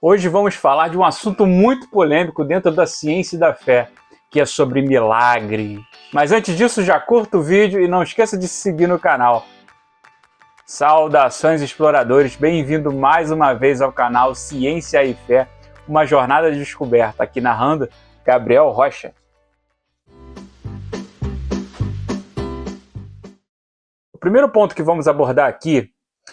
Hoje vamos falar de um assunto muito polêmico dentro da ciência e da fé, que é sobre milagres. Mas antes disso, já curta o vídeo e não esqueça de se seguir no canal. Saudações, exploradores! Bem-vindo mais uma vez ao canal Ciência e Fé, uma jornada de descoberta, aqui narrando Gabriel Rocha. O primeiro ponto que vamos abordar aqui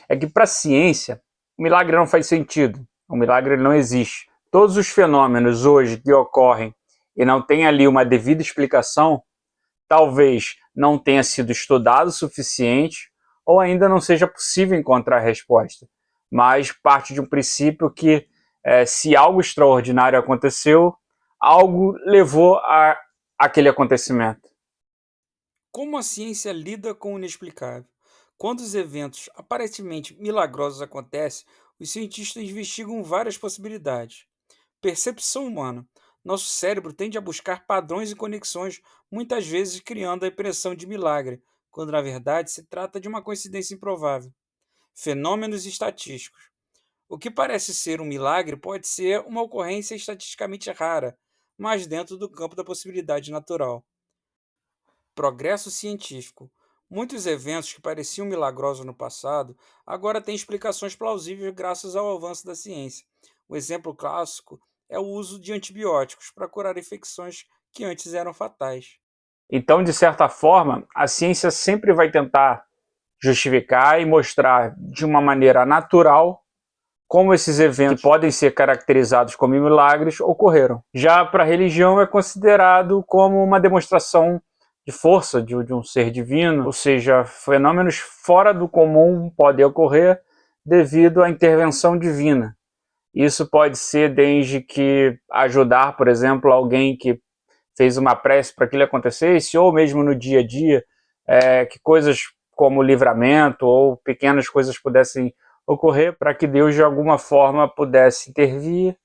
é que para a ciência, o milagre não faz sentido. O milagre não existe. Todos os fenômenos hoje que ocorrem e não tem ali uma devida explicação, talvez não tenha sido estudado o suficiente ou ainda não seja possível encontrar a resposta. Mas parte de um princípio que se algo extraordinário aconteceu, algo levou a aquele acontecimento. Como a ciência lida com o inexplicável? Quando os eventos aparentemente milagrosos acontecem, os cientistas investigam várias possibilidades. Percepção humana. Nosso cérebro tende a buscar padrões e conexões, muitas vezes criando a impressão de milagre, quando na verdade se trata de uma coincidência improvável. Fenômenos estatísticos. O que parece ser um milagre pode ser uma ocorrência estatisticamente rara, mas dentro do campo da possibilidade natural. Progresso científico. Muitos eventos que pareciam milagrosos no passado agora têm explicações plausíveis graças ao avanço da ciência. O exemplo clássico é o uso de antibióticos para curar infecções que antes eram fatais. Então, de certa forma, a ciência sempre vai tentar justificar e mostrar de uma maneira natural como esses eventos que podem ser caracterizados como milagres ocorreram. Já para a religião é considerado como uma demonstração de força de um ser divino, ou seja, fenômenos fora do comum podem ocorrer devido à intervenção divina. Isso pode ser desde que ajudar, por exemplo, alguém que fez uma prece para que aquilo acontecesse, ou mesmo no dia a dia, que coisas como livramento ou pequenas coisas pudessem ocorrer para que Deus de alguma forma pudesse intervir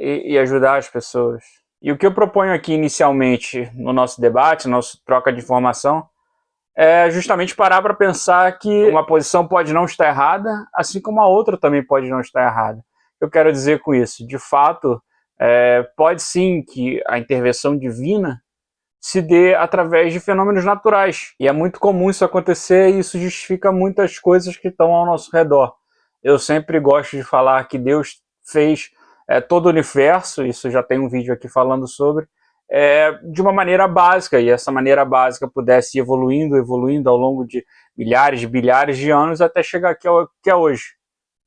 e ajudar as pessoas. E o que eu proponho aqui inicialmente no nosso debate, nossa troca de informação, é justamente parar para pensar que uma posição pode não estar errada, assim como a outra também pode não estar errada. Eu quero dizer com isso, de fato, pode sim que a intervenção divina se dê através de fenômenos naturais. E é muito comum isso acontecer e isso justifica muitas coisas que estão ao nosso redor. Eu sempre gosto de falar que Deus fez todo o universo, isso já tem um vídeo aqui falando sobre, de uma maneira básica, e essa maneira básica pudesse ir evoluindo ao longo de milhares, bilhares de anos até chegar aqui ao que é hoje.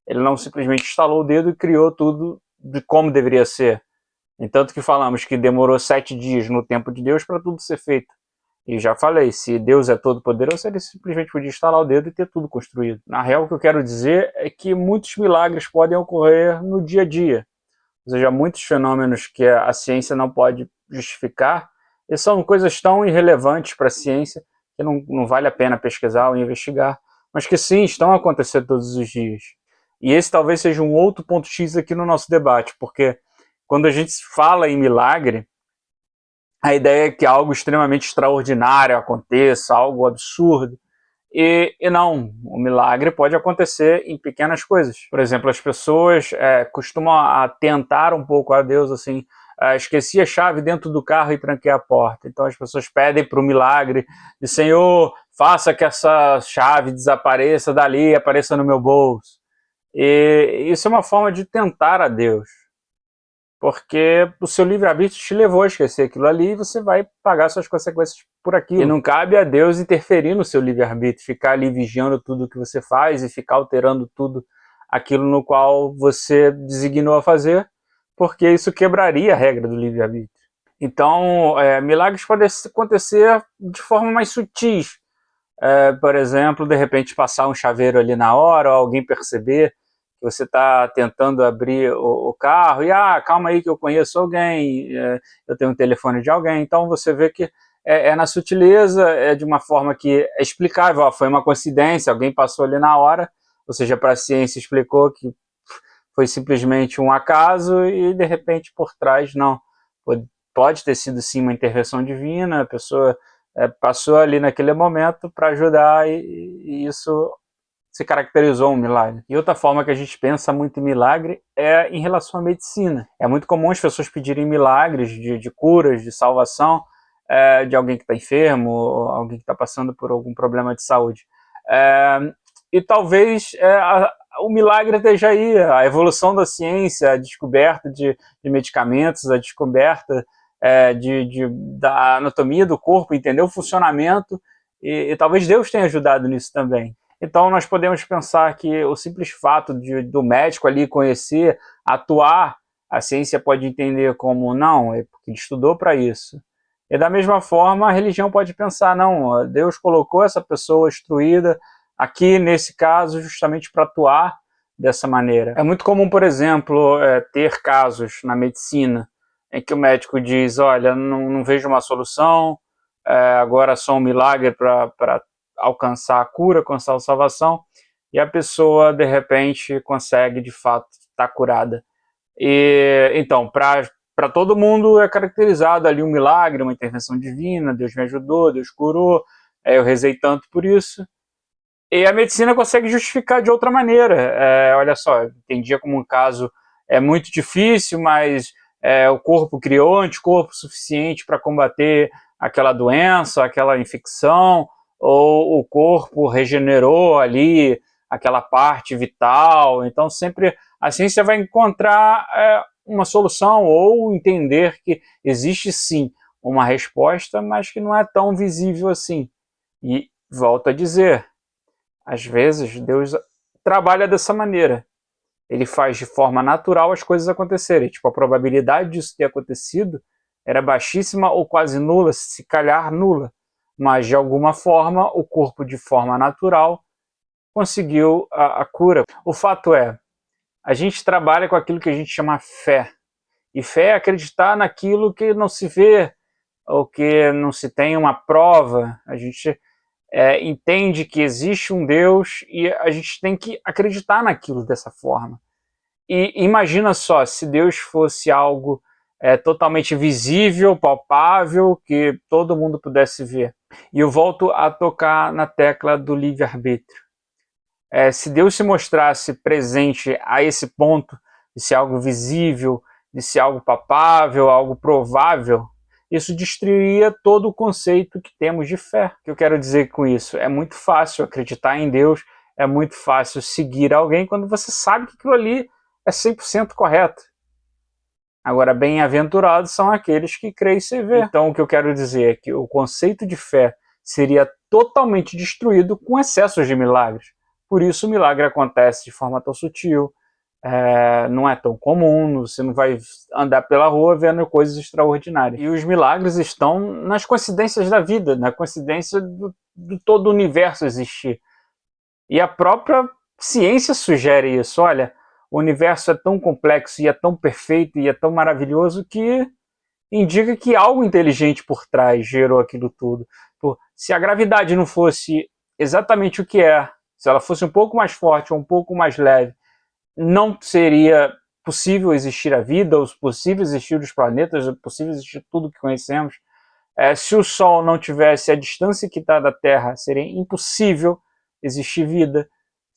Ele não simplesmente estalou o dedo e criou tudo de como deveria ser. Entanto que falamos que demorou 7 dias no tempo de Deus para tudo ser feito. E já falei, se Deus é todo poderoso, ele simplesmente podia estalar o dedo e ter tudo construído. Na real, o que eu quero dizer é que muitos milagres podem ocorrer no dia a dia. Ou seja, muitos fenômenos que a ciência não pode justificar, e são coisas tão irrelevantes para a ciência que não vale a pena pesquisar ou investigar, mas que sim, estão acontecendo todos os dias. E esse talvez seja um outro ponto X aqui no nosso debate, porque quando a gente fala em milagre, a ideia é que algo extremamente extraordinário aconteça, algo absurdo. E não, o milagre pode acontecer em pequenas coisas. Por exemplo, as pessoas costumam tentar um pouco a Deus, assim, esqueci a chave dentro do carro e tranquei a porta. Então as pessoas pedem para o milagre de Senhor, faça que essa chave desapareça dali e apareça no meu bolso. E isso é uma forma de tentar a Deus, porque o seu livre-arbítrio te levou a esquecer aquilo ali e você vai pagar suas consequências por aquilo. E não cabe a Deus interferir no seu livre-arbítrio, ficar ali vigiando tudo que você faz e ficar alterando tudo aquilo no qual você designou a fazer, porque isso quebraria a regra do livre-arbítrio. Então, milagres podem acontecer de forma mais sutis. Por exemplo, de repente passar um chaveiro ali na hora, ou alguém perceber que você está tentando abrir o carro e, calma aí que eu conheço alguém, eu tenho um telefone de alguém, então você vê que é na sutileza, é de uma forma que é explicável, foi uma coincidência, alguém passou ali na hora, ou seja, para a ciência explicou que foi simplesmente um acaso e de repente por trás não, pode ter sido sim uma intervenção divina, a pessoa passou ali naquele momento para ajudar e isso se caracterizou um milagre. E outra forma que a gente pensa muito em milagre é em relação à medicina. É muito comum as pessoas pedirem milagres de curas, de salvação, de alguém que está enfermo, ou alguém que está passando por algum problema de saúde. E talvez o milagre esteja aí, a evolução da ciência, a descoberta de medicamentos, a descoberta da anatomia do corpo, entender o funcionamento, e talvez Deus tenha ajudado nisso também. Então nós podemos pensar que o simples fato do médico ali conhecer, atuar, a ciência pode entender como, não, é porque ele estudou para isso. E da mesma forma a religião pode pensar, não, Deus colocou essa pessoa instruída aqui nesse caso justamente para atuar dessa maneira. É muito comum, por exemplo, ter casos na medicina em que o médico diz, olha, não vejo uma solução, agora só um milagre para alcançar a cura, alcançar a salvação, e a pessoa de repente consegue de fato estar curada. E então, para todo mundo é caracterizado ali um milagre, uma intervenção divina, Deus me ajudou, Deus curou, eu rezei tanto por isso. E a medicina consegue justificar de outra maneira. Olha só, entendia como um caso muito difícil, mas o corpo criou anticorpo suficiente para combater aquela doença, aquela infecção, ou o corpo regenerou ali aquela parte vital. Então sempre a ciência vai encontrar uma solução ou entender que existe sim uma resposta, mas que não é tão visível assim. E volto a dizer, às vezes Deus trabalha dessa maneira. Ele faz de forma natural as coisas acontecerem. Tipo, a probabilidade disso ter acontecido era baixíssima ou quase nula, se calhar nula. Mas, de alguma forma, o corpo, de forma natural, conseguiu a cura. O fato é, a gente trabalha com aquilo que a gente chama fé. E fé é acreditar naquilo que não se vê, ou que não se tem uma prova. A gente entende que existe um Deus e a gente tem que acreditar naquilo dessa forma. E imagina só, se Deus fosse algo totalmente visível, palpável, que todo mundo pudesse ver. E eu volto a tocar na tecla do livre-arbítrio. Se Deus se mostrasse presente a esse ponto, de ser algo visível, de ser algo palpável, algo provável, isso destruiria todo o conceito que temos de fé. O que eu quero dizer com isso? É muito fácil acreditar em Deus, é muito fácil seguir alguém quando você sabe que aquilo ali é 100% correto. Agora, bem-aventurados são aqueles que creem sem ver. Então, o que eu quero dizer é que o conceito de fé seria totalmente destruído com excessos de milagres. Por isso, o milagre acontece de forma tão sutil, não é tão comum, você não vai andar pela rua vendo coisas extraordinárias. E os milagres estão nas coincidências da vida, na coincidência de todo o universo existir. E a própria ciência sugere isso. Olha, o universo é tão complexo e é tão perfeito e é tão maravilhoso que indica que algo inteligente por trás gerou aquilo tudo. Se a gravidade não fosse exatamente o que é, se ela fosse um pouco mais forte ou um pouco mais leve, não seria possível existir a vida, ou possível existir os planetas, ou possível existir tudo que conhecemos. Se o Sol não tivesse a distância que está da Terra, seria impossível existir vida.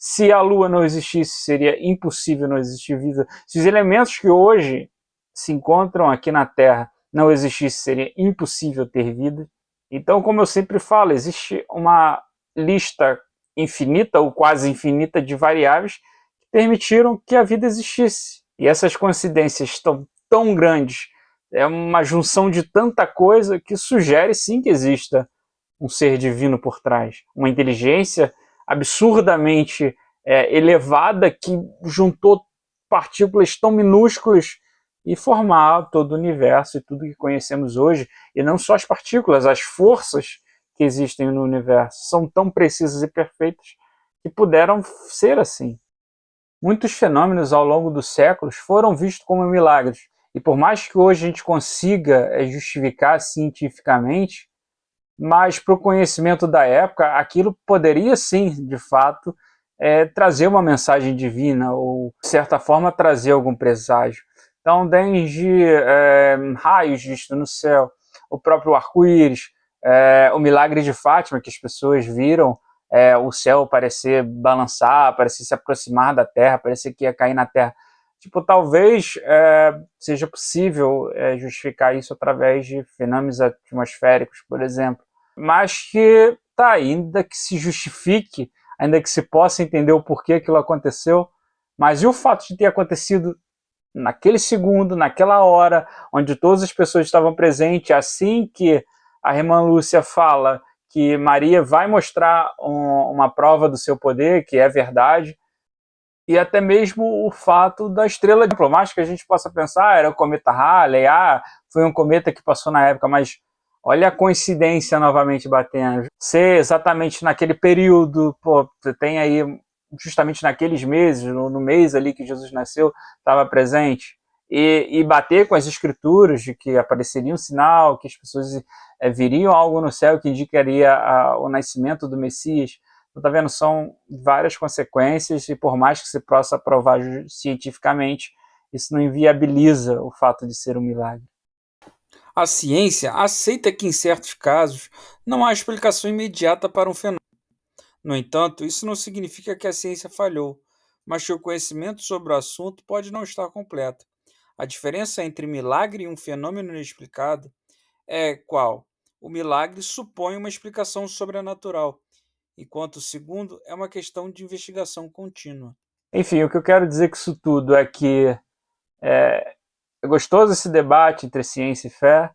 Se a Lua não existisse, seria impossível não existir vida. Se os elementos que hoje se encontram aqui na Terra não existissem, seria impossível ter vida. Então, como eu sempre falo, existe uma lista infinita ou quase infinita de variáveis que permitiram que a vida existisse. E essas coincidências estão tão grandes, é uma junção de tanta coisa que sugere sim que exista um ser divino por trás, uma inteligência absurdamente elevada que juntou partículas tão minúsculas e formar todo o universo e tudo que conhecemos hoje. E não só as partículas, as forças que existem no universo são tão precisas e perfeitas que puderam ser assim. Muitos fenômenos ao longo dos séculos foram vistos como milagres. E por mais que hoje a gente consiga justificar cientificamente, mas para o conhecimento da época, aquilo poderia sim, de fato, trazer uma mensagem divina ou, de certa forma, trazer algum presságio. Então, desde raios vistos no céu, o próprio arco-íris, o milagre de Fátima, que as pessoas viram o céu parecer balançar, parecer se aproximar da Terra, parecer que ia cair na Terra. Tipo, talvez seja possível justificar isso através de fenômenos atmosféricos, por exemplo. Mas que, tá, ainda que se justifique, ainda que se possa entender o porquê aquilo aconteceu, mas e o fato de ter acontecido naquele segundo, naquela hora, onde todas as pessoas estavam presentes, assim que a irmã Lúcia fala que Maria vai mostrar uma prova do seu poder, que é verdade, e até mesmo o fato da estrela diplomática, que a gente possa pensar, era o cometa Halley, foi um cometa que passou na época, mas olha a coincidência novamente batendo. Ser exatamente naquele período, pô, tem aí justamente naqueles meses, no mês ali que Jesus nasceu, estava presente. E bater com as escrituras de que apareceria um sinal, que as pessoas viriam algo no céu que indicaria o nascimento do Messias. Tá vendo? São várias consequências e por mais que se possa provar cientificamente, isso não inviabiliza o fato de ser um milagre. A ciência aceita que, em certos casos, não há explicação imediata para um fenômeno. No entanto, isso não significa que a ciência falhou, mas que o conhecimento sobre o assunto pode não estar completo. A diferença entre milagre e um fenômeno inexplicado é qual? O milagre supõe uma explicação sobrenatural, enquanto o segundo é uma questão de investigação contínua. Enfim, o que eu quero dizer com isso tudo é que é gostoso esse debate entre ciência e fé.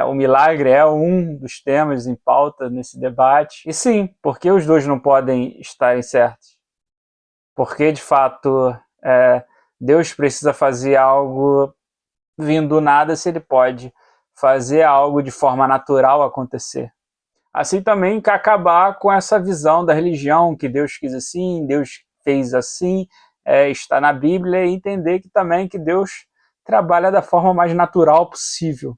O milagre é um dos temas em pauta nesse debate. E sim, por que os dois não podem estar certos? Porque, de fato, Deus precisa fazer algo vindo do nada se ele pode fazer algo de forma natural acontecer. Assim também que acabar com essa visão da religião, que Deus quis assim, Deus fez assim, está na Bíblia, e entender que também que Deus trabalha da forma mais natural possível.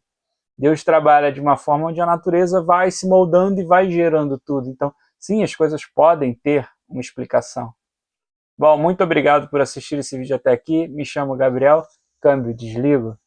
Deus trabalha de uma forma onde a natureza vai se moldando e vai gerando tudo. Então, sim, as coisas podem ter uma explicação. Bom, muito obrigado por assistir esse vídeo até aqui. Me chamo Gabriel, câmbio, desligo.